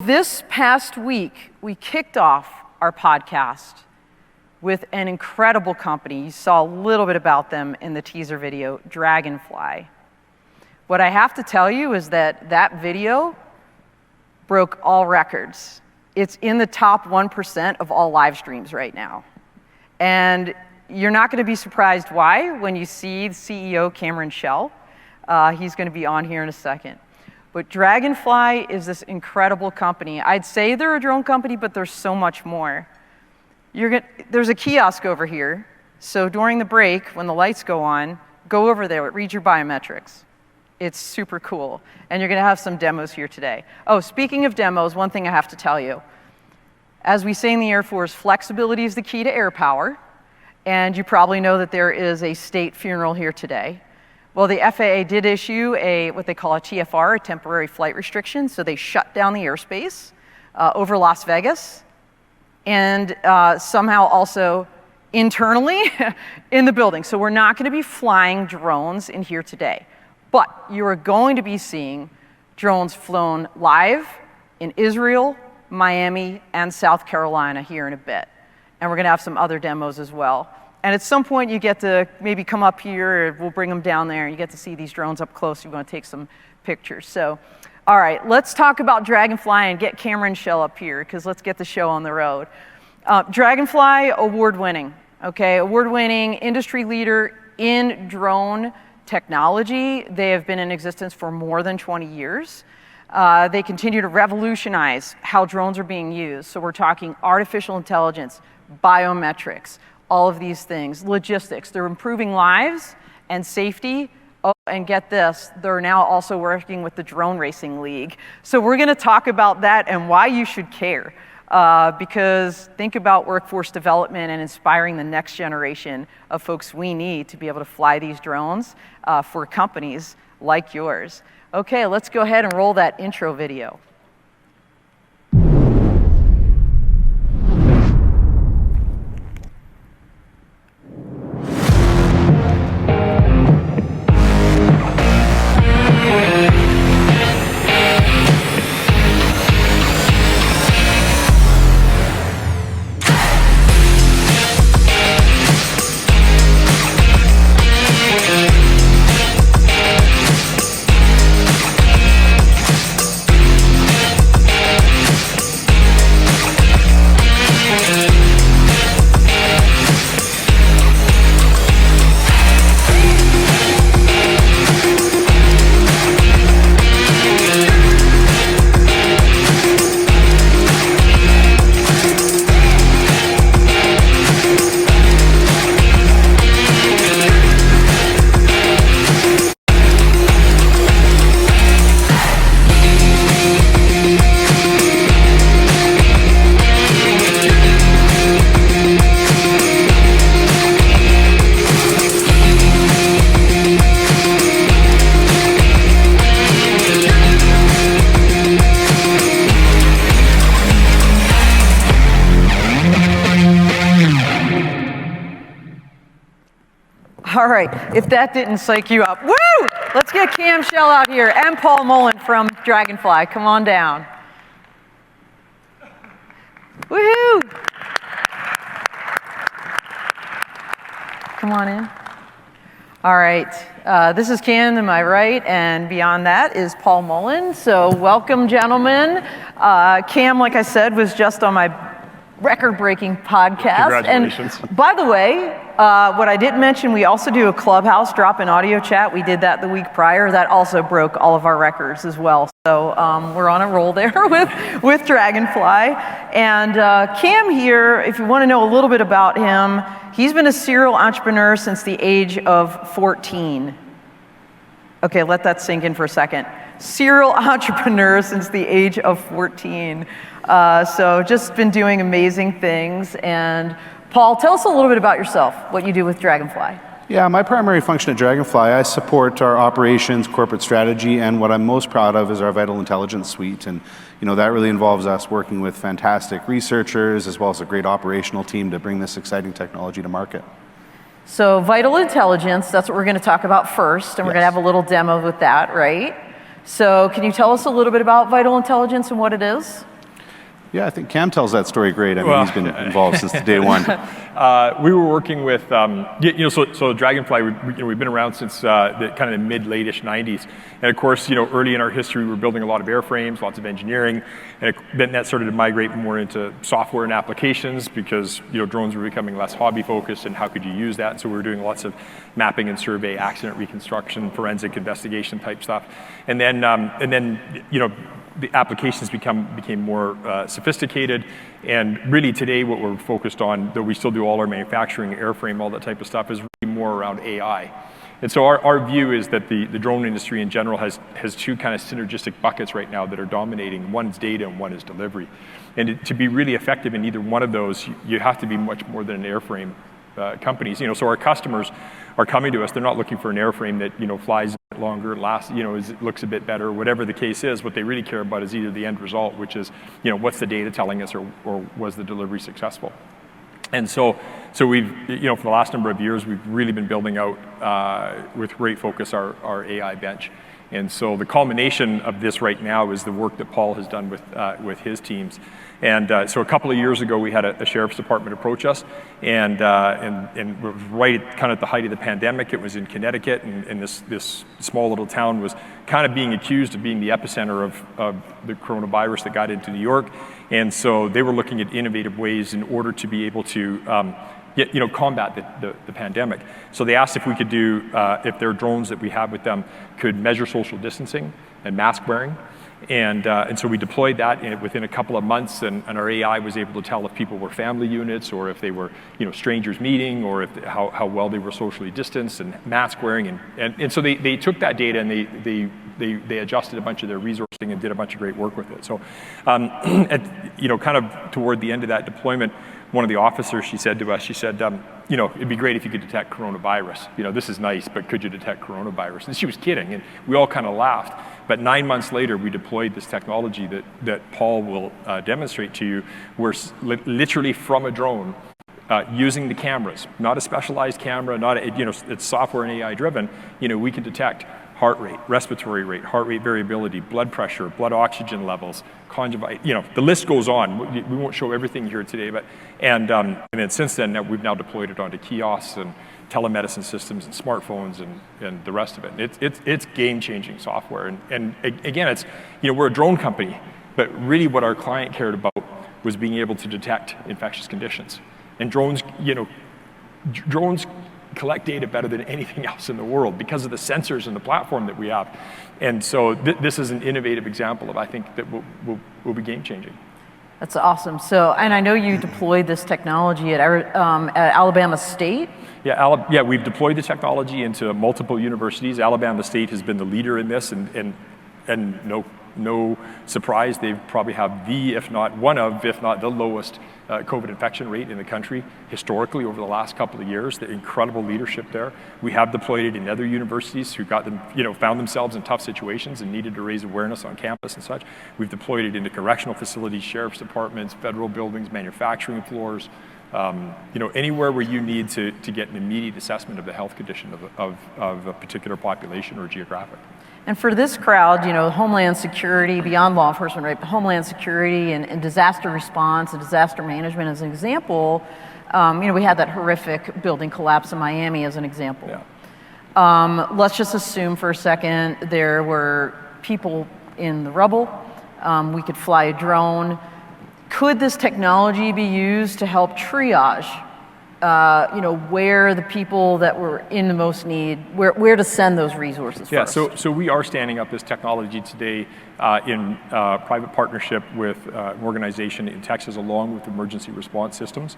this past week, we kicked off our podcast with an incredible company. You saw a little bit about them in the teaser video, Draganfly. What I have to tell you is that that video broke all records. It's in the top 1% of all live streams right now. And you're not going to be surprised why when you see the CEO, Cameron Schell. He's going to be on here in a second. But Draganfly is this incredible company. I'd say they're a drone company, but there's so much more. There's a kiosk over here. So during the break, when the lights go on, go over there, it reads your biometrics. It's super cool. And you're going to have some demos here today. Oh, speaking of demos, one thing I have to tell you. As we say in the Air Force, flexibility is the key to air power. And you probably know that there is a state funeral here today. Well, the FAA did issue what they call a TFR, a temporary flight restriction. So they shut down the airspace over Las Vegas. And somehow also internally in the building. So we're not going to be flying drones in here today. But you are going to be seeing drones flown live in Israel, Miami, and South Carolina here in a bit. And we're going to have some other demos as well. And at some point, you get to maybe come up here, or we'll bring them down there, and you get to see these drones up close. You want to take some pictures. So, all right, let's talk about Draganfly and get Cameron Schell up here, because let's get the show on the road. Draganfly, award-winning, okay? Award-winning, industry leader in drone technology. They have been in existence for more than 20 years. They continue to revolutionize how drones are being used. So we're talking artificial intelligence, biometrics, all of these things, logistics. They're improving lives and safety. Oh, and get this, they're now also working with the Drone Racing League. So we're going to talk about that and why you should care. Because think about workforce development and inspiring the next generation of folks we need to be able to fly these drones for companies like yours. Okay, let's go ahead and roll that intro video. All right, if that didn't psych you up, woo! Let's get Cam Schell out here and Paul Mullen from Draganfly. Come on down. Woohoo! Come on in. All right, this is Cam to my right, and beyond that is Paul Mullen. So welcome, gentlemen. Cam, like I said, was just on my record-breaking podcast. Congratulations. And by the way, what I didn't mention, we also do a Clubhouse drop-in audio chat. We did that the week prior. That also broke all of our records as well. So we're on a roll there with Draganfly. And Cam here, if you want to know a little bit about him, he's been a serial entrepreneur since the age of 14. Okay, let that sink in for a second. Serial entrepreneur since the age of 14. So just been doing amazing things. And Paul, tell us a little bit about yourself, what you do with Draganfly. Yeah, my primary function at Draganfly, I support our operations, corporate strategy, and what I'm most proud of is our Vital Intelligence Suite. And that really involves us working with fantastic researchers as well as a great operational team to bring this exciting technology to market. So Vital Intelligence, that's what we're going to talk about first, and we're going to have a little demo with that, right? So can you tell us a little bit about Vital Intelligence and what it is? Yeah, I think Cam tells that story great. I mean, he's been involved since day one. We were working with, so Draganfly, we've been around since the kind of the mid-late-ish 90s. And of course, early in our history, we were building a lot of airframes, lots of engineering, and then that started to migrate more into software and applications because, drones were becoming less hobby-focused, and how could you use that? And so we were doing lots of mapping and survey, accident reconstruction, forensic investigation type stuff. And then the applications became more sophisticated, and really today what we're focused on, though we still do all our manufacturing, airframe, all that type of stuff, is really more around AI. And so our view is that the drone industry in general has two kind of synergistic buckets right now that are dominating. One is data and one is delivery. And to be really effective in either one of those, you have to be much more than an airframe companies. So our customers are coming to us. They're not looking for an airframe that flies a bit longer, lasts, looks a bit better, whatever the case is. What they really care about is either the end result, which is what's the data telling us, or was the delivery successful. And so we've for the last number of years we've really been building out with great focus our AI bench. And so the culmination of this right now is the work that Paul has done with his teams. And so a couple of years ago, we had a sheriff's department approach us, and it was right at kind of the height of the pandemic. It was in Connecticut, and this small little town was kind of being accused of being the epicenter of the coronavirus that got into New York. And so they were looking at innovative ways in order to be able to combat the pandemic. So they asked if we could do, if their drones that we have with them could measure social distancing and mask wearing. And so we deployed that within a couple of months, and our AI was able to tell if people were family units, or if they were strangers meeting, or if how well they were socially distanced and mask wearing. And so they took that data and they adjusted a bunch of their resourcing and did a bunch of great work with it. So kind of toward the end of that deployment, one of the officers, she said to us, it'd be great if you could detect coronavirus. This is nice, but could you detect coronavirus? And she was kidding, and we all kind of laughed. But 9 months later, we deployed this technology that Paul will demonstrate to you, where literally from a drone, using the cameras, not a specialized camera, it's software and AI driven, we can detect heart rate, respiratory rate, heart rate variability, blood pressure, blood oxygen levels, conjugate, the list goes on. We won't show everything here today, but and then since then we've now deployed it onto kiosks and telemedicine systems and smartphones and the rest of it. It's game-changing software, and again, it's we're a drone company, but really what our client cared about was being able to detect infectious conditions, and drones collect data better than anything else in the world because of the sensors and the platform that we have. And so this is an innovative example of, I think, that will be game-changing. That's awesome. So, and I know you deployed this technology at Alabama State. Yeah, we've deployed the technology into multiple universities. Alabama State has been the leader in this, and no surprise, they probably have if not the lowest COVID infection rate in the country historically over the last couple of years. The incredible leadership there. We have deployed it in other universities who got them, found themselves in tough situations and needed to raise awareness on campus and such. We've deployed it into correctional facilities, sheriff's departments, federal buildings, manufacturing floors. Anywhere where you need to get an immediate assessment of the health condition of a particular population or geographic. And for this crowd, Homeland Security, beyond law enforcement, right? Homeland Security and disaster response and disaster management as an example. We had that horrific building collapse in Miami as an example. Yeah. Let's just assume for a second there were people in the rubble. We could fly a drone. Could this technology be used to help triage, where the people that were in the most need, where to send those resources first? Yeah, so we are standing up this technology today in private partnership with an organization in Texas, along with emergency response systems,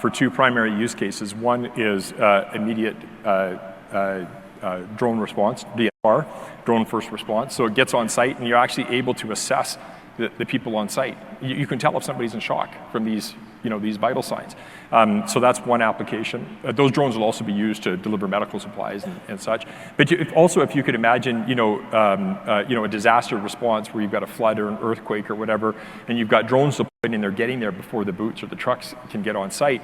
for two primary use cases. One is immediate drone response, DFR, drone first response. So it gets on site, and you're actually able to assess the people on site. You can tell if somebody's in shock from these vital signs. So that's one application. Those drones will also be used to deliver medical supplies and such. But also, if you could imagine, a disaster response where you've got a flood or an earthquake or whatever, and you've got drones deployed and they're getting there before the boots or the trucks can get on site,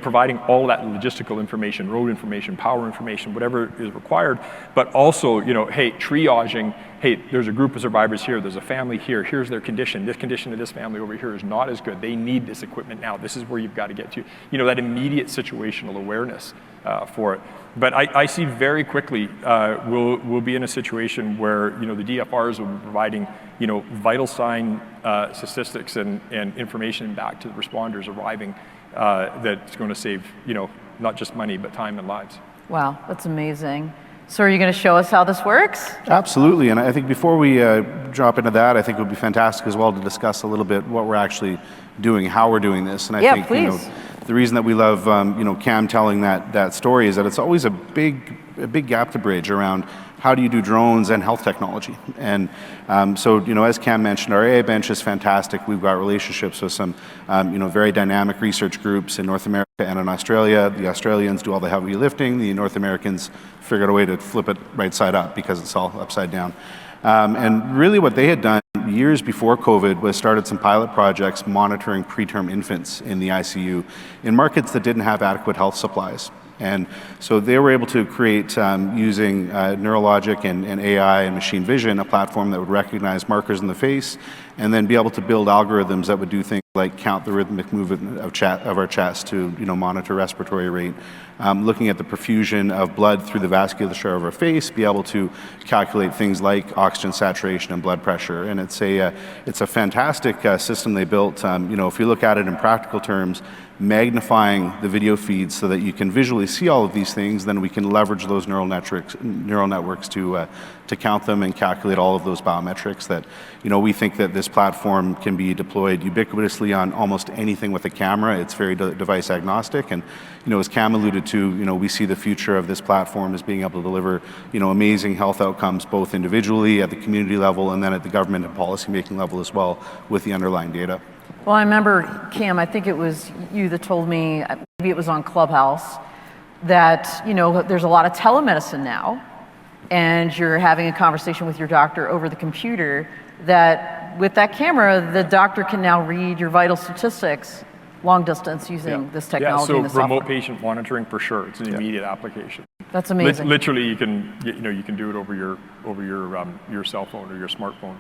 providing all that logistical information, road information, power information, whatever is required, but also, triaging hey, there's a group of survivors here, there's a family here, here's their condition, this condition of this family over here is not as good, they need this equipment now, this is where you've got to get to. You know, that immediate situational awareness for it. But I see very quickly we'll be in a situation where, you know, the DFRs will be providing, you know, vital sign statistics and information back to the responders arriving that's going to save, you know, not just money, but time and lives. Wow, that's amazing. So are you going to show us how this works? Absolutely, and I think before we drop into that, I think it would be fantastic as well to discuss a little bit what we're actually doing, how we're doing this. And I think, please. you know, the reason that we love, you know, Cam telling that story is that it's always a big gap to bridge around how do you do drones and health technology. And so, you know, as Cam mentioned, our AI bench is fantastic. We've got relationships with some, you know, very dynamic research groups in North America and in Australia. The Australians do all the heavy lifting. The North Americans figure out a way to flip it right side up because it's all upside down. And really what they had done years before COVID was started some pilot projects monitoring preterm infants in the ICU in markets that didn't have adequate health supplies. And so they were able to create, using neurologic and AI and machine vision, a platform that would recognize markers in the face and then be able to build algorithms that would do things like count the rhythmic movement of our chest to, you know, monitor respiratory rate, looking at the perfusion of blood through the vasculature of our face, be able to calculate things like oxygen saturation and blood pressure. And it's a fantastic system they built. You know, if you look at it in practical terms, magnifying the video feeds so that you can visually see all of these things, then we can leverage those neural networks to count them and calculate all of those biometrics that, you know, we think that this platform can be deployed ubiquitously on almost anything with a camera. It's very device agnostic. And, you know, as Cam alluded to, you know, we see the future of this platform as being able to deliver, you know, amazing health outcomes, both individually at the community level and then at the government and policymaking level as well with the underlying data. Well, I remember, Cam, I think it was you that told me, maybe it was on Clubhouse, that, you know, there's a lot of telemedicine now, and you're having a conversation with your doctor over the computer, that with that camera, the doctor can now read your vital statistics long distance using this technology and the software. Remote patient monitoring for sure. It's an immediate application. That's amazing. Literally, you can do it over your cell phone or your smartphone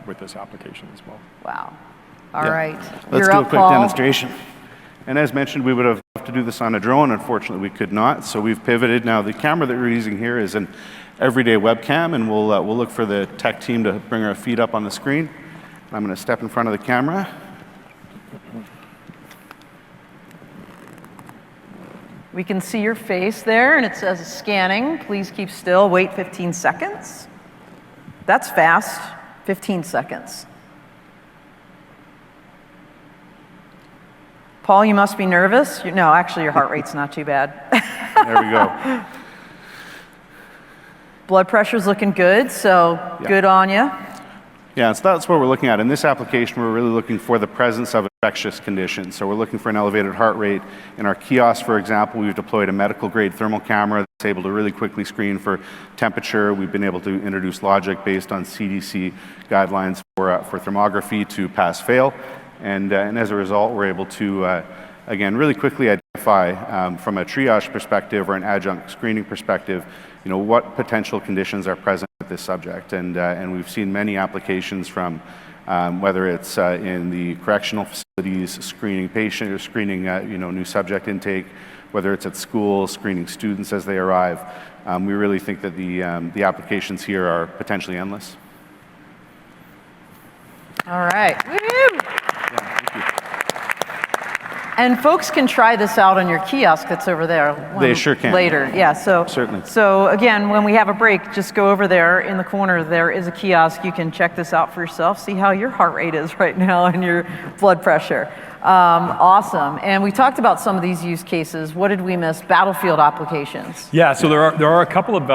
with this application as well. Wow. All right. Let's do a quick demonstration. And as mentioned, we would have loved to do this on a drone. Unfortunately, we could not. So we've pivoted. Now, the camera that we're using here is an everyday webcam, and we'll look for the tech team to bring our feed up on the screen. I'm going to step in front of the camera. We can see your face there, and it says scanning. Please keep still. Wait 15 seconds. That's fast. 15 seconds. Paul, you must be nervous. No, actually, your heart rate's not too bad. There we go. Blood pressure's looking good, so good on you. Yeah, so that's what we're looking at. In this application, we're really looking for the presence of infectious conditions. So we're looking for an elevated heart rate. In our kiosk, for example, we've deployed a medical-grade thermal camera that's able to really quickly screen for temperature. We've been able to introduce logic based on CDC guidelines for thermography to pass-fail. And as a result, we're able to, again, really quickly identify from a triage perspective or an adjunct screening perspective, you know, what potential conditions are present with this subject. And we've seen many applications from whether it's in the correctional facilities, screening patient or screening, you know, new subject intake, whether it's at school, screening students as they arrive. We really think that the applications here are potentially endless. All right. Woo! Thank you. And folks can try this out on your kiosk that's over there. They sure can. Later, yeah. So certainly. So again, when we have a break, just go over there in the corner. There is a kiosk. You can check this out for yourself. See how your heart rate is right now and your blood pressure. Awesome. And we talked about some of these use cases. What did we miss? Battlefield applications. Yeah. So there are a couple of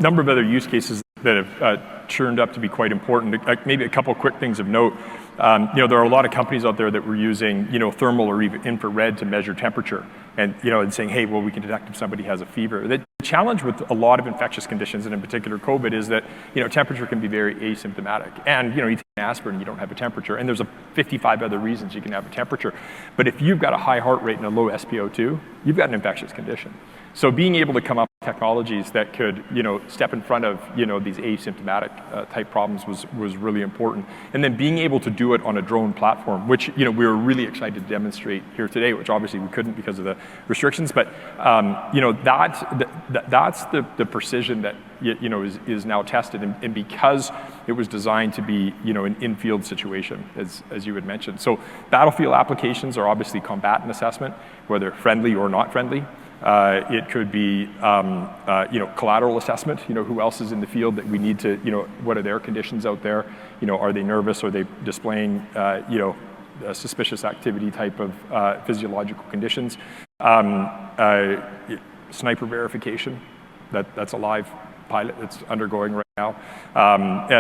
number of other use cases that have turned up to be quite important. Maybe a couple quick things of note. You know, there are a lot of companies out there that were using, you know, thermal or even infrared to measure temperature, and you know, and saying, hey, well, we can detect if somebody has a fever. The challenge with a lot of infectious conditions, and in particular COVID, is that, you know, temperature can be very asymptomatic. And you know, you take an aspirin, and you don't have a temperature, and there's 55 other reasons you can have a temperature. But if you've got a high heart rate and a low SpO2, you've got an infectious condition. So being able to come up technologies that could, step in front of, these asymptomatic type problems was really important. And then being able to do it on a drone platform, which, we were really excited to demonstrate here today, which obviously we couldn't because of the restrictions, but, that's the precision that, is now tested. And because it was designed to be, an in-field situation, as you had mentioned. So battlefield applications are obviously combatant assessment, whether friendly or not friendly. It could be, collateral assessment, who else is in the field that we need to, what are their conditions out there? Are they nervous? Are they displaying, a suspicious activity type of physiological conditions? Sniper verification, that's a live pilot that's undergoing right now.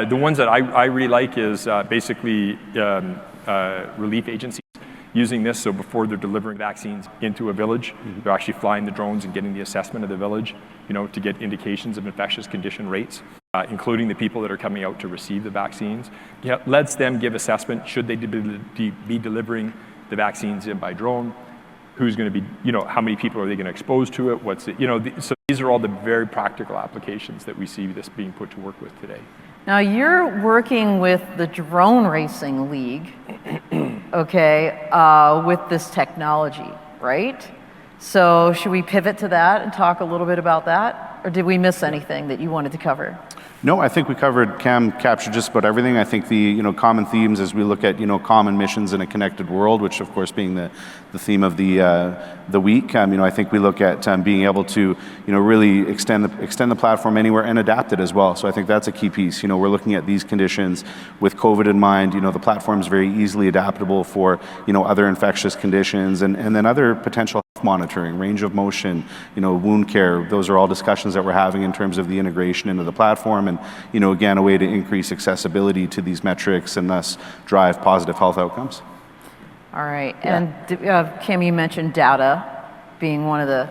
The ones that I really like is basically relief agencies using this. So before they're delivering vaccines into a village, they're actually flying the drones and getting the assessment of the village, to get indications of infectious condition rates, including the people that are coming out to receive the vaccines. Lets them give assessment, should they be delivering the vaccines in by drone, who's going to be, how many people are they going to expose to it, what's it, so these are all the very practical applications that we see this being put to work with today. Now you're working with the Drone Racing League, okay, with this technology, right? So should we pivot to that and talk a little bit about that? Or did we miss anything that you wanted to cover? No, I think we covered, Cam captured just about everything. I think the common themes as we look at common missions in a connected world, which of course being the theme of the week. I think we look at being able to really extend the platform anywhere and adapt it as well. So I think that's a key piece. We're looking at these conditions with COVID in mind. The platform is very easily adaptable for other infectious conditions and then other potential health monitoring, range of motion, wound care. Those are all discussions that we're having in terms of the integration into the platform. And, again, a way to increase accessibility to these metrics and thus drive positive health outcomes. All right. Yeah. And Kim, you mentioned data being one of the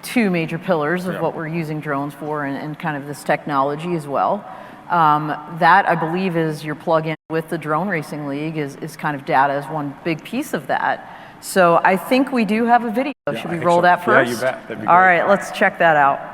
two major pillars of what we're using drones for and kind of this technology as well. That, I believe, is your plug-in with the Drone Racing League is kind of data is one big piece of that. So I think we do have a video. Yeah, should we roll that first? Yeah, you bet. That'd be All great. right, let's check that out.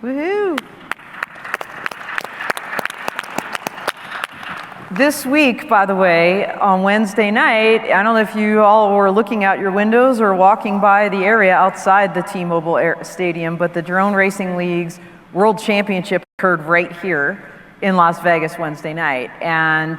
Woohoo! This week, by the way, on Wednesday night, I don't know if you all were looking out your windows or walking by the area outside the T-Mobile Stadium, but the Drone Racing League's World Championship occurred right here in Las Vegas Wednesday night. And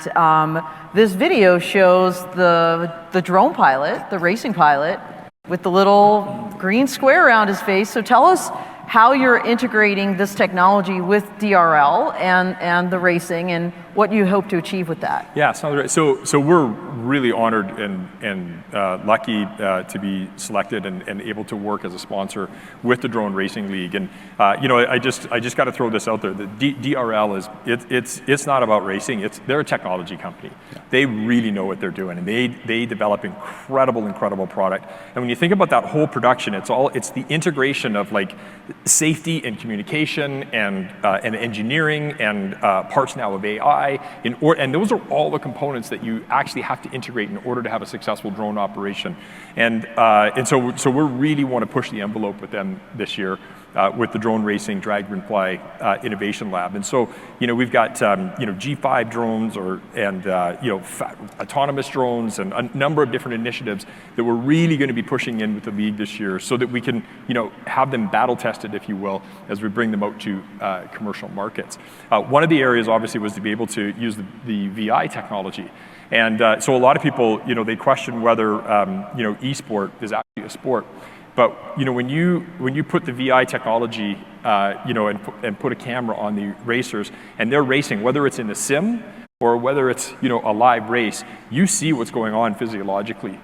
this video shows the drone pilot, the racing pilot, with the little green square around his face. So tell us how you're integrating this technology with DRL and the racing and what you hope to achieve with that. Yeah, sounds great. So we're really honored and lucky to be selected and able to work as a sponsor with the Drone Racing League. And I just got to throw this out there. The DRL it's not about racing. They're a technology company. Yeah. They really know what they're doing, and they develop incredible product. And when you think about that whole production, it's the integration of like safety and communication and engineering and parts now of AI, and those are all the components that you actually have to integrate in order to have a successful drone operation. And so we really want to push the envelope with them this year with the drone racing Draganfly Innovation Lab. And so, we've got, G5 drones and autonomous drones and a number of different initiatives that we're really going to be pushing in with the league this year so that we can, have them battle tested, if you will, as we bring them out to commercial markets. One of the areas obviously was to be able to use the VI technology. And so a lot of people, they question whether, esport is actually a sport. But when you put the VI technology, and put a camera on the racers, and they're racing, whether it's in a sim or whether it's a live race, you see what's going on physiologically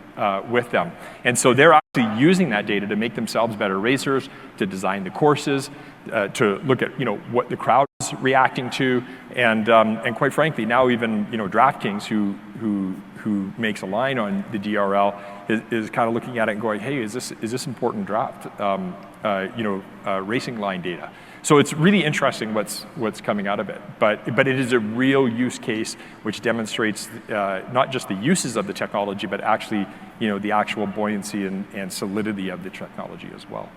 with them. And so they're actually using that data to make themselves better racers, to design the courses, to look at what the crowd is reacting to, and quite frankly, now even DraftKings, who makes a line on the DRL, is kind of looking at it and going, hey, is this important draft racing line data? So it's really interesting what's coming out of it, but it is a real use case which demonstrates not just the uses of the technology, but actually the actual buoyancy and solidity of the technology as well.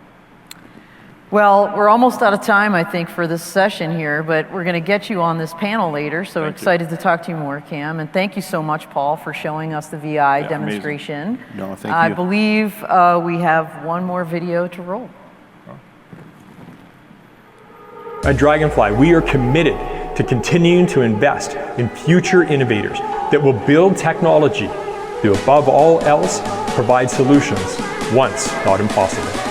Well, we're almost out of time, I think, for this session here, but we're going to get you on this panel later, so we're excited to talk to you more, Cam. And thank you so much, Paul, for showing us the VI demonstration. Amazing. No, thank you. I believe we have one more video to roll. At Draganfly, we are committed to continuing to invest in future innovators that will build technology that, above all else, provide solutions once thought impossible.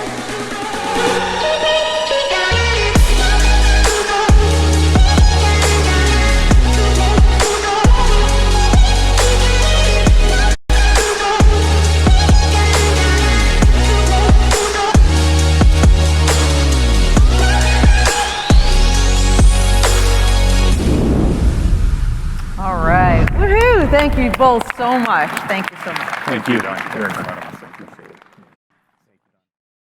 Thank you both so much. Thank you so much. Thank you, Dawn. You're incredible.